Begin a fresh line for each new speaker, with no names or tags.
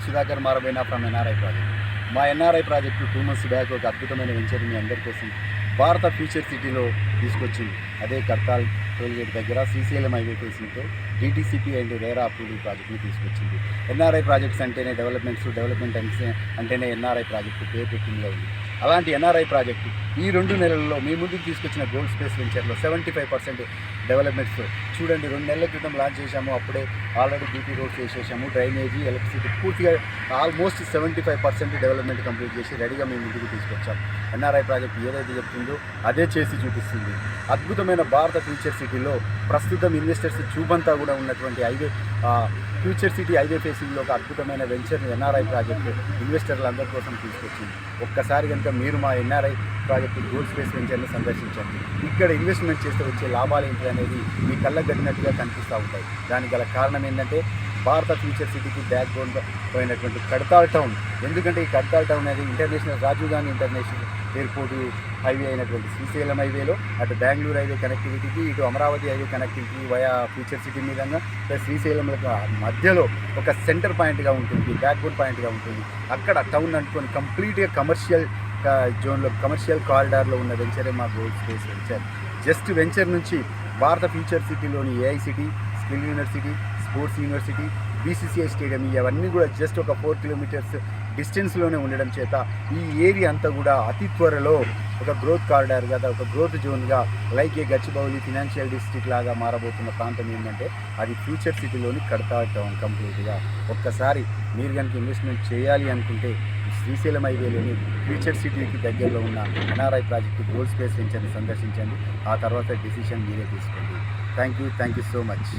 Sudhakar Maraboina from NRI project. మా NRI project 2 months back ఒక అద్భుతమైన వెంచర్ మీ అందరి కోసం భారత ఫ్యూచర్ సిటీలో తీసుకొచ్చింది. అదే కర్తాల్ టోల్గేట్ దగ్గర శ్రీశైలం హైవే ఫేసింగ్తో డిటిసిపి అండ్ రేరా అప్రూవ్డ్ ప్రాజెక్ట్ని తీసుకొచ్చింది. ఎన్ఆర్ఐ ప్రాజెక్ట్స్ అంటేనే డెవలప్మెంట్ అంటేనే ఎన్ఆర్ఐ ప్రాజెక్టు పేరు పెట్టిందిగా ఉంది. అలాంటి ఎన్ఆర్ఐ ప్రాజెక్టు ఈ 2 నెలల్లో మీ ముందుకు తీసుకొచ్చిన గోల్డ్ స్పేస్ వెంచర్లో 75% డెవలప్మెంట్స్ చూడండి. 2 నెలల క్రితం లాంచ్ చేశాము. అప్పుడే ఆల్రెడీ బీటీ రోడ్స్ వేసేసాము. డ్రైనేజీ, ఎలక్ట్రిసిటీ పూర్తిగా ఆల్మోస్ట్ 75% డెవలప్మెంట్ కంప్లీట్ చేసి రెడీగా మేము ముందుకు తీసుకొచ్చాం. ఎన్ఆర్ఐ ప్రాజెక్ట్ ఏదైతే చెప్తుందో అదే చేసి చూపిస్తుంది. అద్భుతమైన భారత ఫ్యూచర్ సిటీలో ప్రస్తుతం ఇన్వెస్టర్స్ చూపంతా కూడా ఉన్నటువంటి ఫ్యూచర్ సిటీ హైవే ఫేసింగ్లో ఒక అద్భుతమైన వెంచర్ని ఎన్ఆర్ఐ ప్రాజెక్టు ఇన్వెస్టర్లందరి కోసం తీసుకొచ్చింది. ఒక్కసారి కనుక మీరు మా ఎన్ఆర్ఐ ప్రాజెక్టు గోల్డ్ స్పేస్ వెంచర్ని సందర్శించండి. ఇక్కడ ఇన్వెస్ట్మెంట్ చేస్తే వచ్చే లాభాలు ఏంటి అనేది మీ కళ్ళకు కట్టినట్టుగా కనిపిస్తూ ఉంటాయి. దానికి గల కారణం ఏంటంటే భారత ఫ్యూచర్ సిటీకి బ్యాక్ బోన్ పోయినటువంటి కడతాల్ టౌన్. ఎందుకంటే ఈ కడతాల్ టౌన్ అనేది international Rajiv Gandhi international airport highway అయినటువంటి శ్రీశైలం హైవేలో అటు బెంగళూరు హైవే కనెక్టివిటీకి, ఇటు Amaravati highway connectivity via future city మీదంగా ప్లస్ శ్రీశైలంలో మధ్యలో ఒక సెంటర్ పాయింట్గా ఉంటుంది, బ్యాక్ బోన్ పాయింట్గా ఉంటుంది. అక్కడ టౌన్ అనుకొని కంప్లీట్గా కమర్షియల్ జోన్లో, కమర్షియల్ కారిడార్లో ఉన్న వెంచరే మా gold space venture. Just venture నుంచి భారత ఫ్యూచర్ సిటీలోని AI city, skill university, sports university, BCCI stadium ఇవన్నీ కూడా జస్ట్ ఒక 4 kilometers డిస్టెన్స్లోనే ఉండడం చేత ఈ ఏరియా అంతా కూడా అతి త్వరలో ఒక గ్రోత్ కారిడార్గా, ఒక గ్రోత్ జోన్గా like a Gachibowli financial district లాగా మారబోతున్న ప్రాంతం ఏంటంటే అది ఫ్యూచర్ సిటీలోని కడతాల్ టౌన్ కంప్లీట్గా. ఒక్కసారి మీరు కనుక ఇన్వెస్ట్మెంట్ చేయాలి అనుకుంటే శ్రీశైలం హైవేలోని ఫ్యూచర్ సిటీకి దగ్గరలో ఉన్న ఎన్ఆర్ఐ ప్రాజెక్టు గోల్డ్ స్పేస్ వెంచర్ని సందర్శించండి. ఆ తర్వాత డెసిషన్ మీరే తీసుకోండి. Thank you so much.